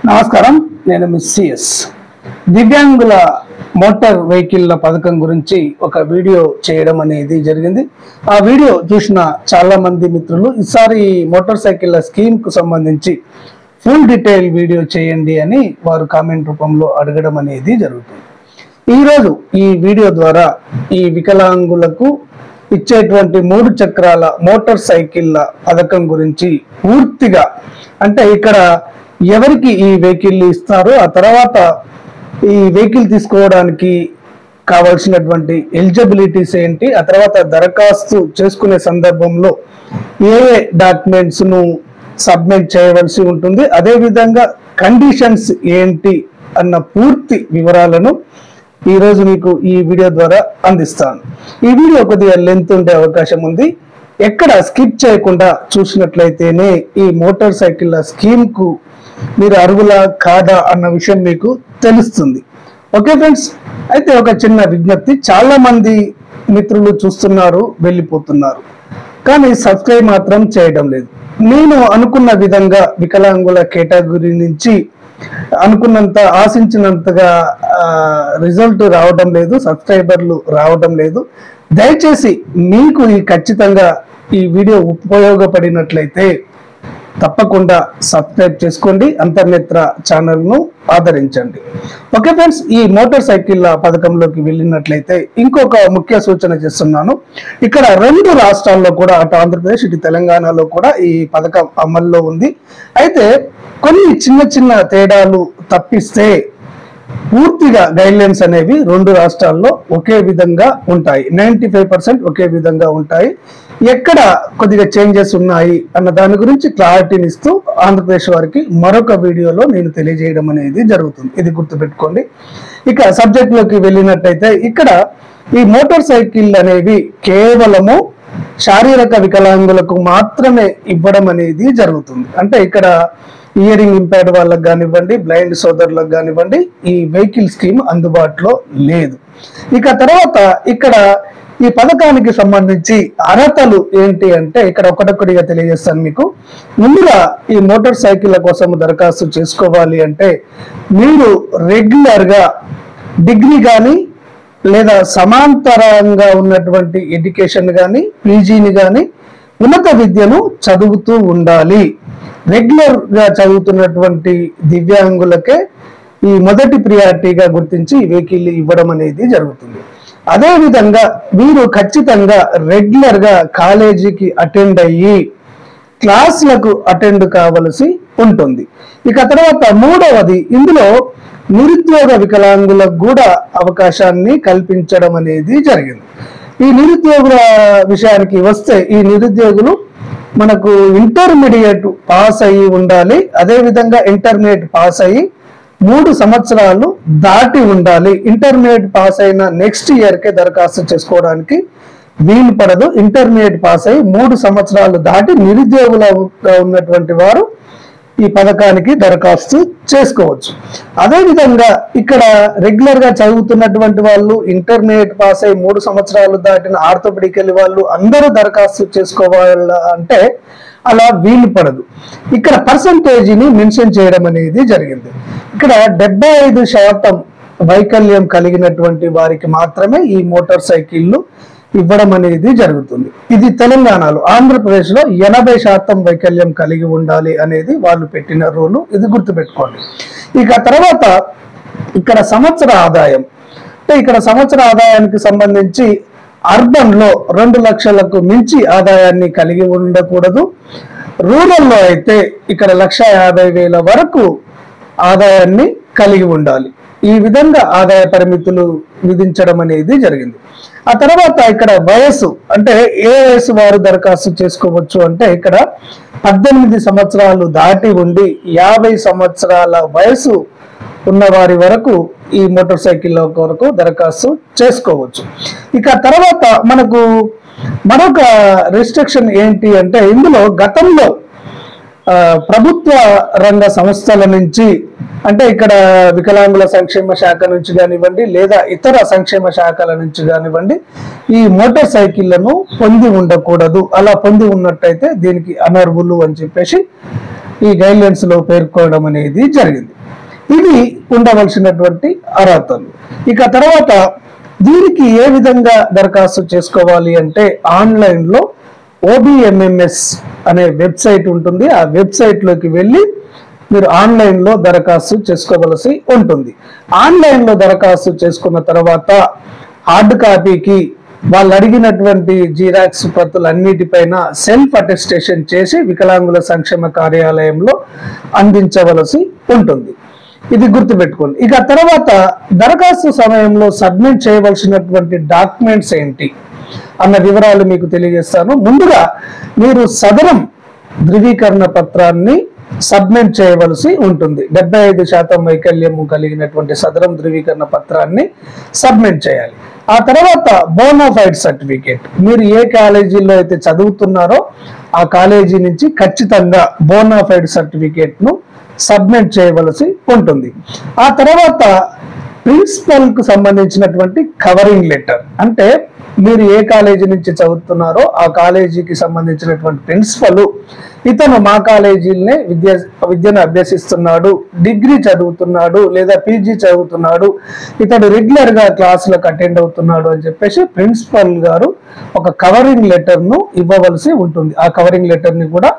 నమస్కారం, నేను miss CS. దివ్యాంగుల మోటార్ వెహికల్ల పథకం గురించి ఒక వీడియో చేయడం అనేది జరిగింది. ఆ వీడియో చూసిన చాలా మంది మిత్రులు ఈసారి మోటార్ సైకిళ్ళ స్కీమ్ కు సంబంధించి ఫుల్ డీటెయిల్ వీడియో చేయండి అని వారు కామెంట్ రూపంలో అడగడం అనేది జరుగుతుంది. ఈరోజు ఈ వీడియో ద్వారా ఈ వికలాంగులకు ఇచ్చేటువంటి 3 చక్రాల మోటార్ సైకిళ్ళ పథకం గురించి పూర్తిగా, అంటే ఇక్కడ ఎవరికి ఈ వెహికల్ ఇస్తారో, ఆ తర్వాత ఈ వెహికల్ తీసుకోవడానికి కావాల్సినటువంటి ఎలిజిబిలిటీస్ ఏంటి, ఆ తర్వాత దరఖాస్తు చేసుకునే సందర్భంలో ఏ డాక్యుమెంట్స్ ను సబ్మిట్ చేయవలసి ఉంటుంది, అదే విధంగా కండిషన్స్ ఏంటి అన్న పూర్తి వివరాలను ఈ రోజు మీకు ఈ వీడియో ద్వారా అందిస్తాను. ఈ వీడియో కొద్దిగా లెంత్ ఉండే అవకాశం ఉంది. ఎక్కడ స్కిప్ చేయకుండా చూసినట్లయితేనే ఈ మోటార్ సైకిళ్ళ స్కీమ్ కు మీరు అర్హులా కాదా అన్న విషయం మీకు తెలుస్తుంది. ఓకే ఫ్రెండ్స్, అయితే ఒక చిన్న విజ్ఞప్తి. చాలా మంది మిత్రులు చూస్తున్నారు, వెళ్ళిపోతున్నారు, కానీ సబ్స్క్రైబ్ మాత్రం చేయడం లేదు. నేను అనుకున్న విధంగా వికలాంగుల కేటగిరీ నుంచి అనుకున్నంత, ఆశించినంతగా రిజల్ట్ రావడం లేదు, సబ్స్క్రైబర్లు రావడం లేదు. దయచేసి మీకు ఖచ్చితంగా ఈ వీడియో ఉపయోగపడినట్లయితే తప్పకుండా సబ్స్క్రైబ్ చేసుకోండి, అంతర్నేత్ర ఛానల్ను ఆదరించండి. ఓకే ఫ్రెండ్స్, ఈ మోటార్ సైకిళ్ళ పథకంలోకి వెళ్ళినట్లయితే ఇంకొక ముఖ్య సూచన చేస్తున్నాను. ఇక్కడ 2 రాష్ట్రాల్లో కూడా, అటు ఆంధ్రప్రదేశ్ ఇటు తెలంగాణలో కూడా ఈ పథకం అమల్లో ఉంది. అయితే కొన్ని చిన్న తేడాలు తప్పిస్తే పూర్తిగా గైడ్లైన్స్ అనేవి 2 రాష్ట్రాల్లో ఒకే విధంగా ఉంటాయి. 95% ఒకే విధంగా ఉంటాయి. ఎక్కడ కొద్దిగా చేంజెస్ ఉన్నాయి అన్న దాని గురించి క్లారిటీని ఇస్తూ ఆంధ్రప్రదేశ్ వారికి మరొక వీడియోలో నేను తెలియజేయడం అనేది జరుగుతుంది. ఇది గుర్తుపెట్టుకోండి. ఇక సబ్జెక్ట్ లోకి వెళ్ళినట్టయితే, ఇక్కడ ఈ మోటార్ సైకిల్ అనేవి కేవలము శారీరక వికలాంగులకు మాత్రమే ఇవ్వడం అనేది జరుగుతుంది. అంటే ఇక్కడ హియరింగ్ ఇంపైర్డ్ వాళ్ళకి కానివ్వండి, బ్లైండ్ సోదరులకు కానివ్వండి, ఈ వెహికల్ స్కీమ్ అందుబాటులో లేదు. ఇక తర్వాత ఇక్కడ ఈ పథకానికి సంబంధించి అర్హతలు ఏంటి అంటే, ఇక్కడ ఒకటొక్కటిగా తెలియజేస్తాను మీకు. ముందుగా ఈ మోటార్ సైకిళ్ళ కోసం దరఖాస్తు చేసుకోవాలి అంటే మీరు రెగ్యులర్ గా డిగ్రీ కానీ లేదా సమాంతరంగా ఉన్నటువంటి ఎడ్యుకేషన్ కానీ, పీజీని కానీ, ఉన్నత విద్యను చదువుతూ ఉండాలి. రెగ్యులర్ గా చదువుతున్నటువంటి దివ్యాంగులకే ఈ మొదటి ప్రియారిటీగా గుర్తించి వెహికల్ ఇవ్వడం అనేది జరుగుతుంది. అదే విధంగా మీరు ఖచ్చితంగా రెగ్యులర్ గా కాలేజీకి అటెండ్ అయ్యి క్లాసులకు అటెండ్ కావలసి ఉంటుంది. ఇక తర్వాత 3వది, ఇందులో నిరుద్యోగ వికలాంగులకు కూడా అవకాశాన్ని కల్పించడం అనేది జరిగింది. ఈ నిరుద్యోగుల విషయానికి వస్తే, ఈ నిరుద్యోగులు మనకు ఇంటర్మీడియట్ పాస్ అయ్యి ఉండాలి. అదే విధంగా ఇంటర్మీడియట్ పాస్ అయ్యి 3 సంవత్సరాలు దాటి ఉండాలి. ఇంటర్మీడియట్ పాస్ అయిన నెక్స్ట్ ఇయర్ కే దరఖాస్తు చేసుకోవడానికి వీలు పడదు. ఇంటర్మీడియట్ పాస్ అయ్యి 3 సంవత్సరాలు దాటి నిరుద్యోగులుగా ఉన్నటువంటి వారు ఈ పథకానికి దరఖాస్తు చేసుకోవచ్చు. అదే విధంగా ఇక్కడ రెగ్యులర్ గా చదువుతున్నటువంటి వాళ్ళు, ఇంటర్మీడియట్ పాస్ అయ్యి 3 సంవత్సరాలు దాటిన ఆర్థోపెడికల్ వాళ్ళు అందరూ దరఖాస్తు చేసుకోవాలా అంటే అలా వీలు పడదు. ఇక్కడ పర్సంటేజీని మెన్షన్ చేయడం అనేది జరిగింది. ఇక్కడ 75% వైకల్యం కలిగినటువంటి వారికి మాత్రమే ఈ మోటార్ సైకిళ్ళు ఇవ్వడం అనేది జరుగుతుంది. ఇది తెలంగాణలో. ఆంధ్రప్రదేశ్ లో 80% వైకల్యం కలిగి ఉండాలి అనేది వాళ్ళు పెట్టిన రూలు. ఇది గుర్తుపెట్టుకోండి. ఇక తర్వాత ఇక్కడ సంవత్సర ఆదాయం, అంటే ఇక్కడ సంవత్సర ఆదాయానికి సంబంధించి అర్బన్ లో 2 లక్షలకు మించి ఆదాయాన్ని కలిగి ఉండకూడదు. రూరల్ లో అయితే ఇక్కడ 1,50,000 వరకు ఆదాయాన్ని కలిగి ఉండాలి. ఈ విధంగా ఆదాయ పరిమితులు విధించడం అనేది జరిగింది. ఆ తర్వాత ఇక్కడ వయసు, అంటే ఏ వయసు వారు దరఖాస్తు చేసుకోవచ్చు అంటే, ఇక్కడ 18 సంవత్సరాలు దాటి ఉండి 50 సంవత్సరాల వయసు ఉన్న వారి వరకు ఈ మోటార్ సైకిల్ వరకు దరఖాస్తు చేసుకోవచ్చు. ఇక తర్వాత మనకు మరొక రిస్ట్రిక్షన్ ఏంటి అంటే, ఇందులో గతంలో ప్రభుత్వ రంగ సంస్థల నుంచి, అంటే ఇక్కడ వికలాంగుల సంక్షేమ శాఖ నుంచి కానివ్వండి, లేదా ఇతర సంక్షేమ శాఖల నుంచి కానివ్వండి, ఈ మోటార్ సైకిళ్లను పొంది ఉండకూడదు. అలా పొంది ఉన్నట్టయితే దీనికి అనర్హులు అని చెప్పేసి ఈ గైడ్లైన్స్ లో పేర్కొనడం అనేది జరిగింది. ఇది ఉండవలసినటువంటి అర్హతలు. ఇక తర్వాత దీనికి ఏ విధంగా దరఖాస్తు చేసుకోవాలి అంటే ఆన్లైన్లో OBMMS అనే వెబ్సైట్ ఉంటుంది. ఆ వెబ్సైట్లోకి వెళ్ళి మీరు ఆన్లైన్లో దరఖాస్తు చేసుకోవలసి ఉంటుంది. ఆన్లైన్లో దరఖాస్తు చేసుకున్న తర్వాత హార్డ్ కాపీకి వాళ్ళు అడిగినటువంటి జిరాక్స్ ప్రతులన్నిటిపైన సెల్ఫ్ అటెస్టేషన్ చేసి వికలాంగుల సంక్షేమ కార్యాలయంలో అందించవలసి ఉంటుంది. ఇది గుర్తుపెట్టుకోండి. ఇక తర్వాత దరఖాస్తు సమయంలో సబ్మిట్ చేయవలసినటువంటి డాక్యుమెంట్స్ ఏంటి అన్న వివరాలు మీకు తెలియజేస్తాను. ముందుగా మీరు సదరం ధృవీకరణ పత్రాన్ని సబ్మిట్ చేయవలసి ఉంటుంది. 75% వైకల్యం కలిగినటువంటి సదరం ధృవీకరణ పత్రాన్ని సబ్మిట్ చేయాలి. ఆ తర్వాత బోనాఫైడ్ సర్టిఫికేట్, మీరు ఏ కాలేజీలో అయితే చదువుతున్నారో ఆ కాలేజీ నుంచి ఖచ్చితంగా బోనాఫైడ్ సర్టిఫికేట్ ను సబ్మిట్ చేయవలసి ఉంటుంది. ఆ తర్వాత ప్రిన్సిపల్ కు సంబంధించినటువంటి కవరింగ్ లెటర్, అంటే మీరు ఏ కాలేజీ నుంచి చదువుతున్నారో ఆ కాలేజీకి సంబంధించినటువంటి ప్రిన్సిపల్ ఇతను మా కాలేజీలనే విద్యను అభ్యసిస్తున్నాడు, డిగ్రీ చదువుతున్నాడు లేదా PG చదువుతున్నాడు, ఇతడు రెగ్యులర్ గా క్లాసులకు అటెండ్ అవుతున్నాడు అని చెప్పేసి ప్రిన్సిపల్ గారు ఒక కవరింగ్ లెటర్ ను ఇవ్వవలసి ఉంటుంది. ఆ కవరింగ్ లెటర్ ని కూడా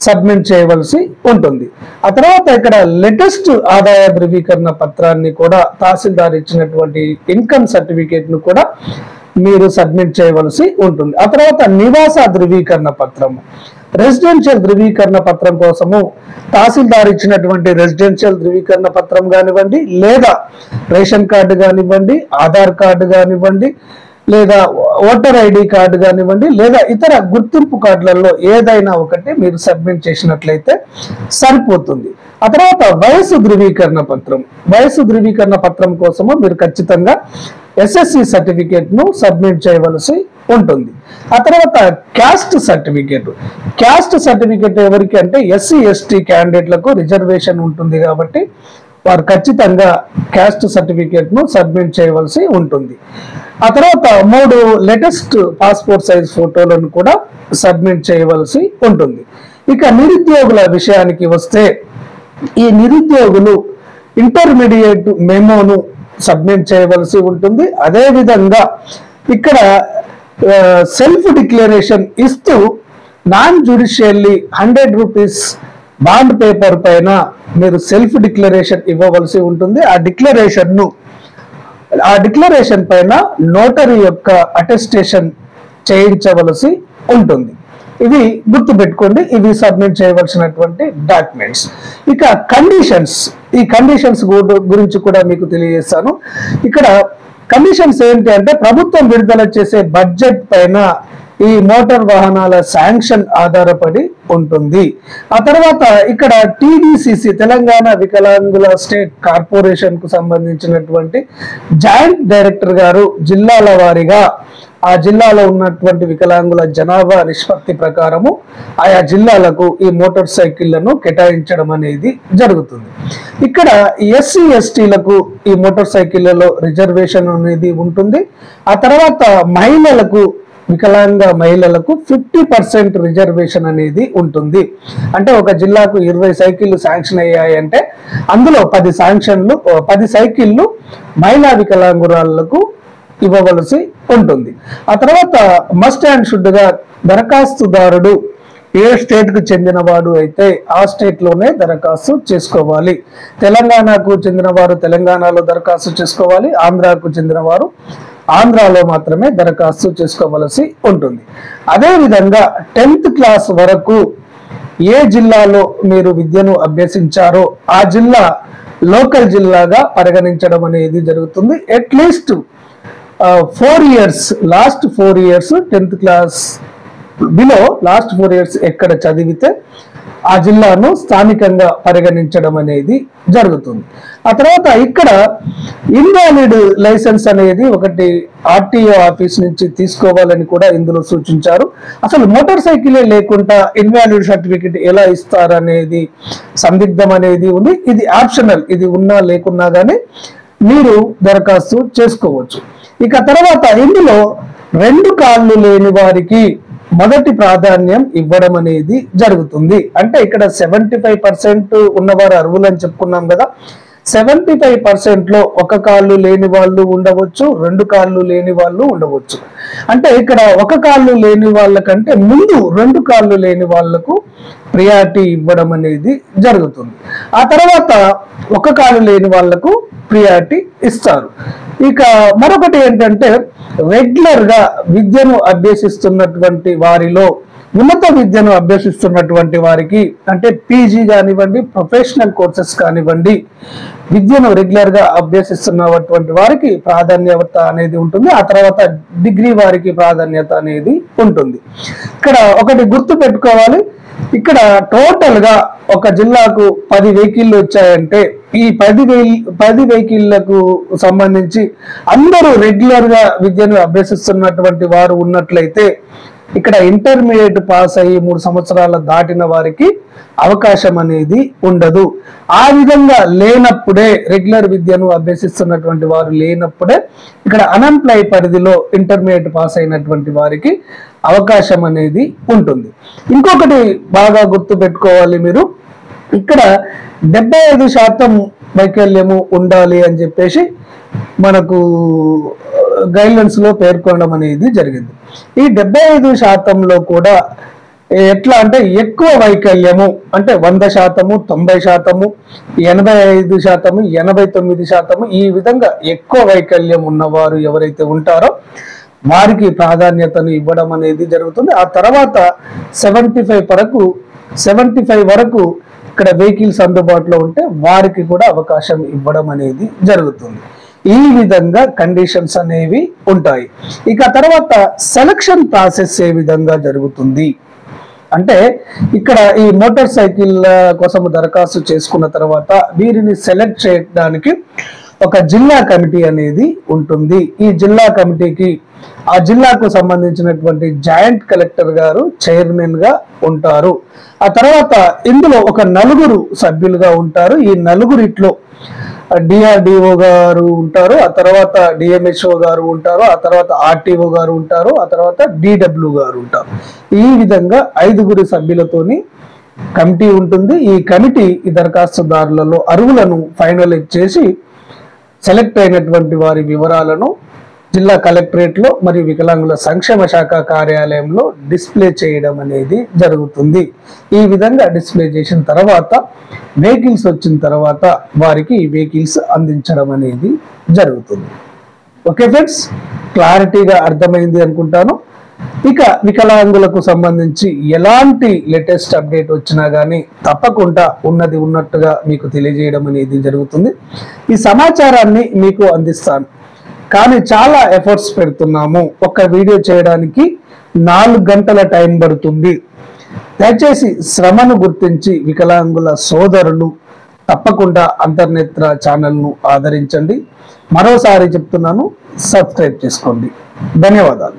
సబ్మిట్ చేయవలసి ఉంటుంది. ఆ తర్వాత ఇక్కడ లేటెస్ట్ ఆదాయ ధృవీకరణ పత్రాన్ని కూడా తహసీల్దార్ ఇచ్చినటువంటి ఇన్కమ్ సర్టిఫికేట్ ను కూడా మీరు సబ్మిట్ చేయవలసి ఉంటుంది. ఆ తర్వాత నివాస ధృవీకరణ పత్రము, రెసిడెన్షియల్ ధృవీకరణ పత్రం కోసము తహసీల్దార్ ఇచ్చినటువంటి రెసిడెన్షియల్ ధృవీకరణ పత్రం కానివ్వండి, లేదా రేషన్ కార్డు కానివ్వండి, ఆధార్ కార్డు కానివ్వండి, లేదా ఓటర్ ID కార్డు కానివ్వండి, లేదా ఇతర గుర్తింపు కార్డులలో ఏదైనా ఒకటి మీరు సబ్మిట్ చేసినట్లయితే సరిపోతుంది. ఆ తర్వాత వయసు ధృవీకరణ పత్రం, వయసు ధృవీకరణ పత్రం కోసము మీరు ఖచ్చితంగా SSC సర్టిఫికేట్ ను సబ్మిట్ చేయవలసి ఉంటుంది. ఆ తర్వాత క్యాస్ట్ సర్టిఫికేట్, క్యాస్ట్ సర్టిఫికేట్ ఎవరికి అంటే SC ST క్యాండిడేట్లకు రిజర్వేషన్ ఉంటుంది కాబట్టి వారు ఖచ్చితంగా క్యాస్ట్ సర్టిఫికేట్ ను సబ్మిట్ చేయవలసి ఉంటుంది. ఆ తర్వాత 3 లేటెస్ట్ పాస్పోర్ట్ సైజ్ ఫోటోలను కూడా సబ్మిట్ చేయవలసి ఉంటుంది. ఇక నిరుద్యోగుల విషయానికి వస్తే ఈ నిరుద్యోగులు ఇంటర్మీడియట్ మెమోను సబ్మిట్ చేయవలసి ఉంటుంది. అదే విధంగా ఇక్కడ సెల్ఫ్ డిక్లరేషన్ ఇస్తూ non judicially 100 rupees bond paper పైన మీరు సెల్ఫ్ డిక్లరేషన్ ఇవ్వవలసి ఉంటుంది. ఆ డిక్లరేషన్ పైన నోటరీ యొక్క అటెస్టేషన్ చేయించవలసి ఉంటుంది. ఇవి గుర్తుపెట్టుకోండి, ఇవి సబ్మిట్ చేయవలసినటువంటి డాక్యుమెంట్స్. ఇక కండిషన్స్, ఈ కండిషన్స్ గురించి కూడా మీకు తెలియజేస్తాను. ఇక్కడ కండిషన్స్ ఏంటి అంటే ప్రభుత్వం విడుదల చేసే బడ్జెట్ పైన ఈ మోటార్ వాహనాల శాంక్షన్ ఆధారపడి ఉంటుంది. ఆ తర్వాత ఇక్కడ TDCC తెలంగాణ వికలాంగుల స్టేట్ కార్పొరేషన్ కు సంబంధించినటువంటి జాయింట్ డైరెక్టర్ గారు జిల్లాల వారీగా ఆ జిల్లాలో ఉన్నటువంటి వికలాంగుల జనాభా నిష్పత్తి ప్రకారము ఆయా జిల్లాలకు ఈ మోటార్ సైకిళ్లను కేటాయించడం అనేది జరుగుతుంది. ఇక్కడ SC STలకు ఈ మోటార్ సైకిళ్లలో రిజర్వేషన్ అనేది ఉంటుంది. ఆ తర్వాత మహిళలకు, వికలాంగ మహిళలకు 50% రిజర్వేషన్ అనేది ఉంటుంది. అంటే ఒక జిల్లాకు 20 సైకిళ్లు శాంక్షన్ అయ్యాయంటే అందులో 10 సైకిళ్లు మహిళా వికలాంగురాళ్లకు ఇవ్వవలసి ఉంటుంది. ఆ తర్వాత మస్ట్ అండ్ షుడ్ గా దరఖాస్తుదారుడు ఏ స్టేట్ కు చెందినవాడు అయితే ఆ స్టేట్ లోనే దరఖాస్తు చేసుకోవాలి. తెలంగాణకు చెందినవారు తెలంగాణలో దరఖాస్తు చేసుకోవాలి, ఆంధ్రాకు చెందినవారు ఆంధ్రాలో మాత్రమే దరఖాస్తు చేసుకోవలసి ఉంటుంది. అదే విధంగా 10th క్లాస్ వరకు ఏ జిల్లాలో మీరు విద్యను అభ్యసించారో ఆ జిల్లా లోకల్ జిల్లాగా పరిగణించడం అనేది జరుగుతుంది. At least 4 years, last 4 years 10th class below last 4 years ఎక్కడ చదివితే ఆ జిల్లాను స్థానికంగా పరిగణించడం అనేది జరుగుతుంది. ఆ తర్వాత ఇక్కడ ఇన్వాలిడ్ లైసెన్స్ అనేది ఒకటి RTO ఆఫీస్ నుంచి తీసుకోవాలని కూడా ఇందులో సూచించారు. అసలు మోటార్ సైకిలే లేకుండా ఇన్వాలిడ్ సర్టిఫికెట్ ఎలా ఇస్తారనేది సందిగ్ధం అనేది ఉంది. ఇది ఆప్షనల్, ఇది ఉన్నా లేకున్నా కానీ మీరు దరఖాస్తు చేసుకోవచ్చు. ఇక తర్వాత ఇందులో 2 కాళ్ళు లేని వారికి మొదటి ప్రాధాన్యం ఇవ్వడం అనేది జరుగుతుంది. అంటే ఇక్కడ 75% ఉన్నవారు అర్హులు అని చెప్పుకున్నాం కదా, 75% ఒక కాళ్ళు లేని వాళ్ళు ఉండవచ్చు, 2 కాళ్ళు లేని వాళ్ళు ఉండవచ్చు. అంటే ఇక్కడ ఒక కాళ్ళు లేని వాళ్ళకంటే ముందు 2 కాళ్ళు లేని వాళ్లకు ప్రియారిటీ ఇవ్వడం అనేది జరుగుతుంది. ఆ తర్వాత ఒక కాళ్ళు లేని వాళ్లకు ప్రియారిటీ ఇస్తారు. ఇక మరొకటి ఏంటంటే రెగ్యులర్ గా విద్యను అభ్యసిస్తున్నటువంటి వారిలో, ఉన్నత విద్యను అభ్యసిస్తున్నటువంటి వారికి, అంటే పీజీ కానివ్వండి, ప్రొఫెషనల్ కోర్సెస్ కానివ్వండి, విద్యను రెగ్యులర్ గా అభ్యసిస్తున్నటువంటి వారికి ప్రాధాన్యత అనేది ఉంటుంది. ఆ తర్వాత డిగ్రీ వారికి ప్రాధాన్యత అనేది ఉంటుంది. ఇక్కడ ఒకటి గుర్తు పెట్టుకోవాలి, ఇక్కడ టోటల్ గా ఒక జిల్లాకు 10 వెహికల్లు వచ్చాయంటే ఈ 10 వెహికల్లకు సంబంధించి అందరూ రెగ్యులర్ గా విద్యను అభ్యసిస్తున్నటువంటి వారు ఉన్నట్లయితే ఇక్కడ ఇంటర్మీడియట్ పాస్ అయ్యి 3 సంవత్సరాల దాటిన వారికి అవకాశం అనేది ఉండదు. ఆ విధంగా లేనప్పుడే, రెగ్యులర్ విద్యను అభ్యసిస్తున్నటువంటి వారు లేనప్పుడే ఇక్కడ అన్ఎంప్లాయ్ పరిధిలో ఇంటర్మీడియట్ పాస్ అయినటువంటి వారికి అవకాశం అనేది ఉంటుంది. ఇంకొకటి బాగా గుర్తు పెట్టుకోవాలి మీరు, ఇక్కడ 75% వైకల్యము ఉండాలి అని చెప్పేసి మనకు గైడ్లైన్స్ లో పేర్కొనడం అనేది జరిగింది. ఈ 75%లో కూడా ఎట్లా అంటే ఎక్కువ వైకల్యము అంటే 100%, 90%, 85%, 89% ఈ విధంగా ఎక్కువ వైకల్యం ఉన్నవారు ఎవరైతే ఉంటారో వారికి ప్రాధాన్యతను ఇవ్వడం అనేది జరుగుతుంది. ఆ తర్వాత 75 వరకు ఇక్కడ వెహికల్స్ అందుబాటులో ఉంటే వారికి కూడా అవకాశం ఇవ్వడం అనేది జరుగుతుంది. ఈ విధంగా కండిషన్స్ అనేవి ఉంటాయి. ఇక తర్వాత సెలక్షన్ ప్రాసెస్ ఏ విధంగా జరుగుతుంది అంటే ఇక్కడ ఈ మోటార్ సైకిల్ కోసం దరఖాస్తు చేసుకున్న తర్వాత వీరిని సెలెక్ట్ చేయడానికి ఒక జిల్లా కమిటీ అనేది ఉంటుంది. ఈ జిల్లా కమిటీకి ఆ జిల్లాకు సంబంధించినటువంటి జాయింట్ కలెక్టర్ గారు చైర్మన్ గా ఉంటారు. ఆ తర్వాత ఇందులో ఒక 4 సభ్యులుగా ఉంటారు. ఈ 4 డిఆర్డిఓ గారు ఉంటారు, ఆ తర్వాత డిఎంహెచ్ఓ గారు ఉంటారు, ఆ తర్వాత ఆర్టీఓ గారు ఉంటారు, ఆ తర్వాత డిడబ్ల్యూ గారు ఉంటారు. ఈ విధంగా 5 సభ్యులతోని కమిటీ ఉంటుంది. ఈ కమిటీ ఈ దరఖాస్తుదారులలో అర్హులను ఫైనలైజ్ చేసి సెలెక్ట్ అయినటువంటి వారి వివరాలను జిల్లా కలెక్టరేట్ లో మరియు వికలాంగుల సంక్షేమ శాఖ కార్యాలయంలో డిస్ప్లే చేయడం అనేది జరుగుతుంది. ఈ విధంగా డిస్ప్లే చేసిన తర్వాత వెహికల్స్ వచ్చిన తర్వాత వారికి ఈ వెహికల్స్ అందించడం అనేది జరుగుతుంది. ఓకే ఫ్రెండ్స్, క్లారిటీగా అర్థమైంది అనుకుంటాను. ఇక వికలాంగులకు సంబంధించి ఎలాంటి లేటెస్ట్ అప్డేట్ వచ్చినా కానీ తప్పకుండా ఉన్నది ఉన్నట్టుగా మీకు తెలియజేయడం అనేది జరుగుతుంది. ఈ సమాచారాన్ని మీకు అందిస్తాను, కానీ చాలా ఎఫర్ట్స్ పెడుతున్నాము. ఒక వీడియో చేయడానికి 4 గంటల టైం పడుతుంది. దయచేసి శ్రమను గుర్తించి వికలాంగుల సోదరులు తప్పకుండా అంతర్నేత్ర ఛానల్ను ఆదరించండి. మరోసారి చెప్తున్నాను, సబ్స్క్రైబ్ చేసుకోండి. ధన్యవాదాలు.